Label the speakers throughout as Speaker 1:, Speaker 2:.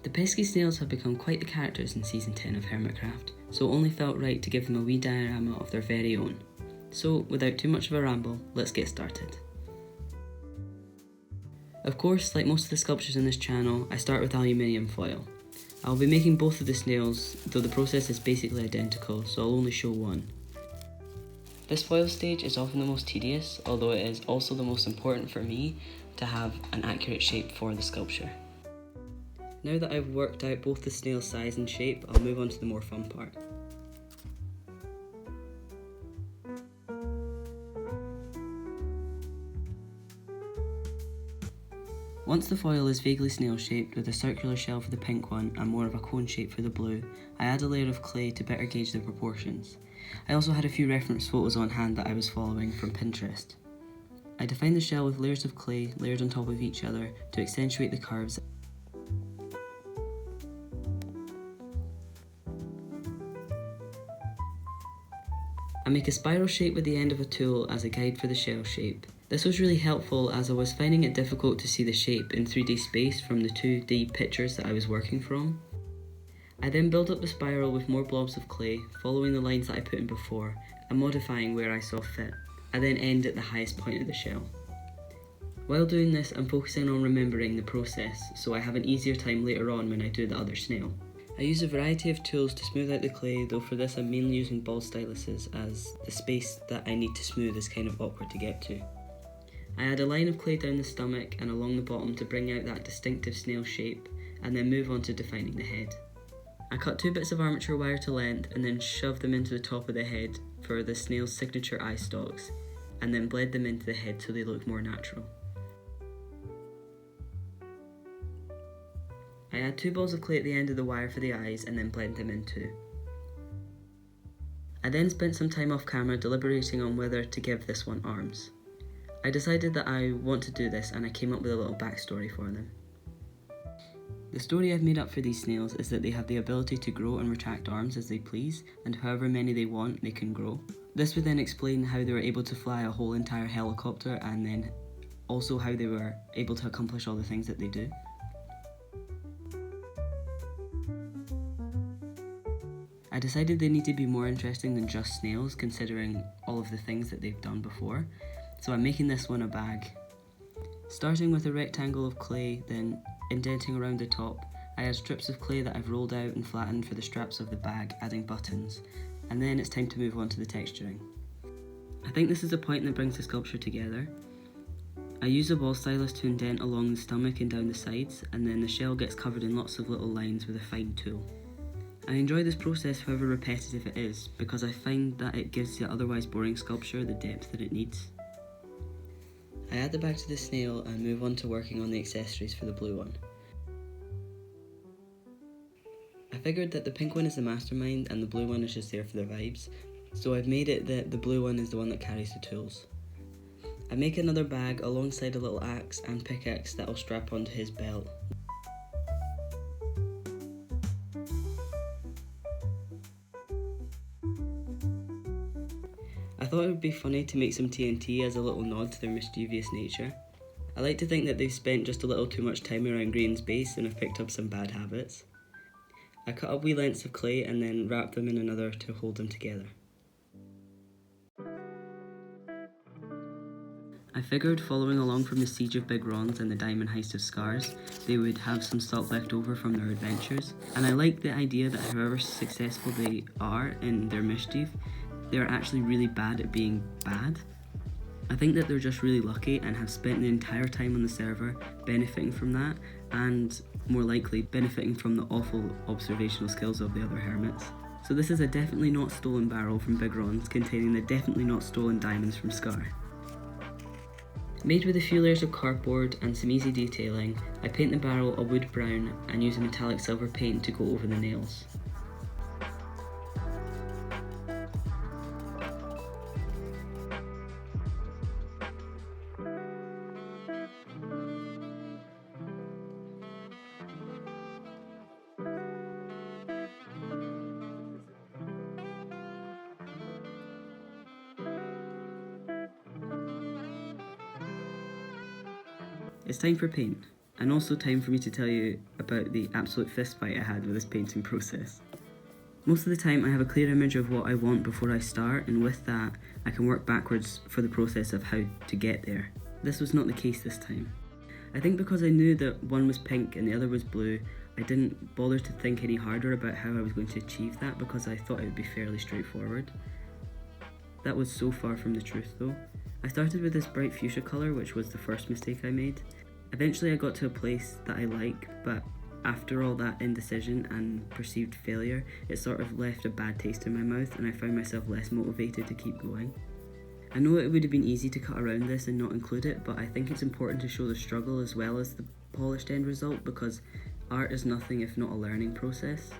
Speaker 1: The Pesky Snails have become quite the characters in Season 10 of Hermitcraft, so it only felt right to give them a wee diorama of their very own. So, without too much of a ramble, let's get started. Of course, like most of the sculptures in this channel, I start with aluminium foil. I'll be making both of the snails, though the process is basically identical, so I'll only show one. This foil stage is often the most tedious, although it is also the most important for me to have an accurate shape for the sculpture. Now that I've worked out both the snail size and shape, I'll move on to the more fun part. Once the foil is vaguely snail shaped with a circular shell for the pink one and more of a cone shape for the blue, I add a layer of clay to better gauge the proportions. I also had a few reference photos on hand that I was following from Pinterest. I defined the shell with layers of clay layered on top of each other to accentuate the curves. I make a spiral shape with the end of a tool as a guide for the shell shape. This was really helpful as I was finding it difficult to see the shape in 3D space from the 2D pictures that I was working from. I then build up the spiral with more blobs of clay, following the lines that I put in before, and modifying where I saw fit. I then end at the highest point of the shell. While doing this, I'm focusing on remembering the process, so I have an easier time later on when I do the other snail. I use a variety of tools to smooth out the clay, though for this I'm mainly using ball styluses as the space that I need to smooth is kind of awkward to get to. I add a line of clay down the stomach and along the bottom to bring out that distinctive snail shape, and then move on to defining the head. I cut 2 bits of armature wire to length and then shove them into the top of the head for the snail's signature eye stalks, and then blend them into the head so they look more natural. I add 2 balls of clay at the end of the wire for the eyes and then blend them in too. I then spent some time off camera deliberating on whether to give this one arms. I decided that I want to do this and I came up with a little backstory for them. The story I've made up for these snails is that they have the ability to grow and retract arms as they please, and however many they want, they can grow. This would then explain how they were able to fly a whole entire helicopter, and then also how they were able to accomplish all the things that they do. I decided they need to be more interesting than just snails, considering all of the things that they've done before, so I'm making this one a bag. Starting with a rectangle of clay, then indenting around the top, I add strips of clay that I've rolled out and flattened for the straps of the bag, adding buttons, and then it's time to move on to the texturing. I think this is the point that brings the sculpture together. I use a ball stylus to indent along the stomach and down the sides, and then the shell gets covered in lots of little lines with a fine tool. I enjoy this process however repetitive it is, because I find that it gives the otherwise boring sculpture the depth that it needs. I add the bag to the snail and move on to working on the accessories for the blue one. I figured that the pink one is the mastermind and the blue one is just there for the vibes, so I've made it that the blue one is the one that carries the tools. I make another bag alongside a little axe and pickaxe that I'll strap onto his belt. I thought it would be funny to make some TNT as a little nod to their mischievous nature. I like to think that they've spent just a little too much time around Grian's base and have picked up some bad habits. I cut up wee lengths of clay and then wrap them in another to hold them together. I figured following along from the Siege of Big Ronds and the Diamond Heist of Scars, they would have some stock left over from their adventures, and I like the idea that however successful they are in their mischief, they are actually really bad at being bad. I think that they're just really lucky and have spent the entire time on the server benefiting from that, and more likely benefiting from the awful observational skills of the other hermits. So this is a definitely not stolen barrel from Big Ronds containing the definitely not stolen diamonds from Scar. Made with a few layers of cardboard and some easy detailing, I paint the barrel a wood brown and use a metallic silver paint to go over the nails. It's time for paint. And also time for me to tell you about the absolute fist fight I had with this painting process. Most of the time I have a clear image of what I want before I start, and with that I can work backwards for the process of how to get there. This was not the case this time. I think because I knew that one was pink and the other was blue, I didn't bother to think any harder about how I was going to achieve that because I thought it would be fairly straightforward. That was so far from the truth though. I started with this bright fuchsia colour, which was the first mistake I made. Eventually I got to a place that I like, but after all that indecision and perceived failure, it sort of left a bad taste in my mouth and I found myself less motivated to keep going. I know it would have been easy to cut around this and not include it, but I think it's important to show the struggle as well as the polished end result, because art is nothing if not a learning process.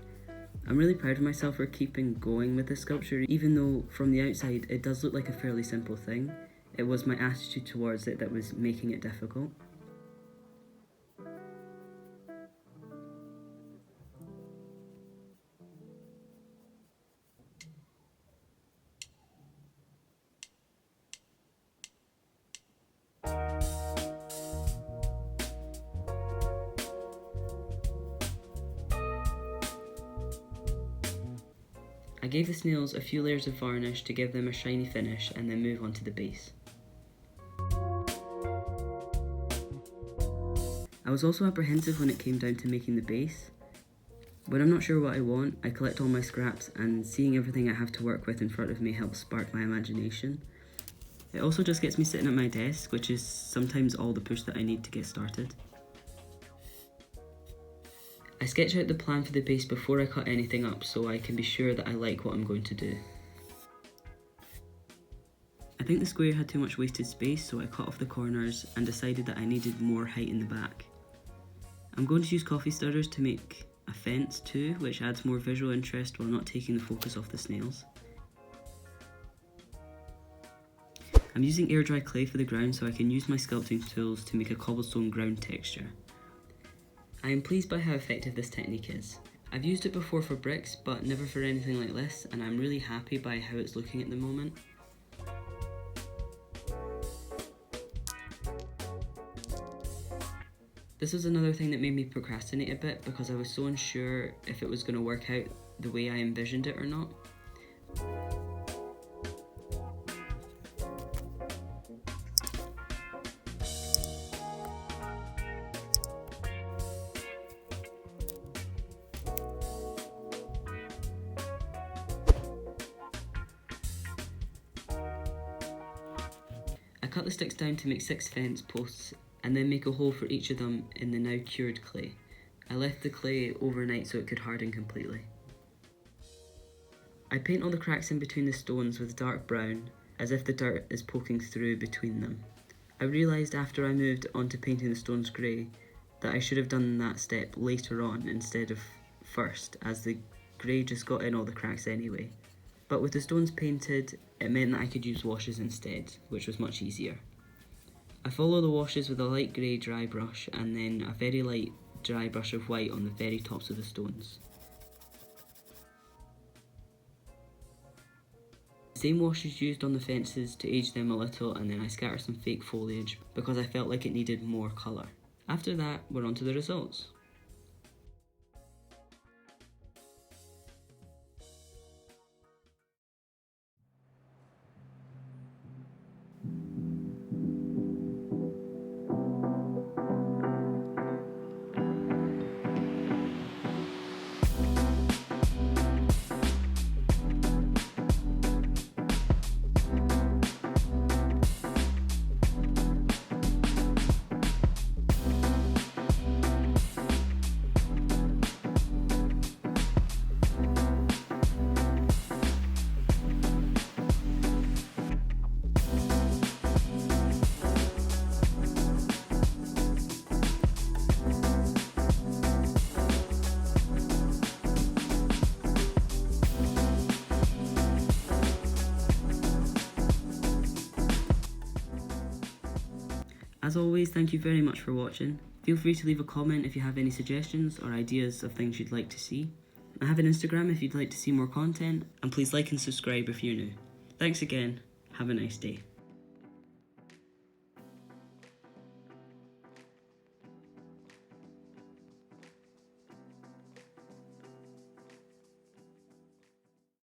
Speaker 1: I'm really proud of myself for keeping going with this sculpture, even though from the outside it does look like a fairly simple thing. It was my attitude towards it that was making it difficult. I gave the snails a few layers of varnish to give them a shiny finish and then move on to the base. I was also apprehensive when it came down to making the base. When I'm not sure what I want, I collect all my scraps, and seeing everything I have to work with in front of me helps spark my imagination. It also just gets me sitting at my desk, which is sometimes all the push that I need to get started. I sketch out the plan for the base before I cut anything up so I can be sure that I like what I'm going to do. I think the square had too much wasted space, so I cut off the corners and decided that I needed more height in the back. I'm going to use coffee stirrers to make a fence too, which adds more visual interest while not taking the focus off the snails. I'm using air dry clay for the ground so I can use my sculpting tools to make a cobblestone ground texture. I am pleased by how effective this technique is. I've used it before for bricks, but never for anything like this, and I'm really happy by how it's looking at the moment. This was another thing that made me procrastinate a bit because I was so unsure if it was going to work out the way I envisioned it or not. I cut the sticks down to make 6 fence posts and then make a hole for each of them in the now cured clay. I left the clay overnight so it could harden completely. I paint all the cracks in between the stones with dark brown, as if the dirt is poking through between them. I realised after I moved on to painting the stones grey that I should have done that step later on instead of first, as the grey just got in all the cracks anyway. But with the stones painted, it meant that I could use washes instead, which was much easier. I follow the washes with a light grey dry brush and then a very light dry brush of white on the very tops of the stones. The same washes used on the fences to age them a little, and then I scatter some fake foliage because I felt like it needed more colour. After that, we're on to the results. As always, thank you very much for watching. Feel free to leave a comment if you have any suggestions or ideas of things you'd like to see. I have an Instagram if you'd like to see more content, and please like and subscribe if you're new. Thanks again, have a nice day.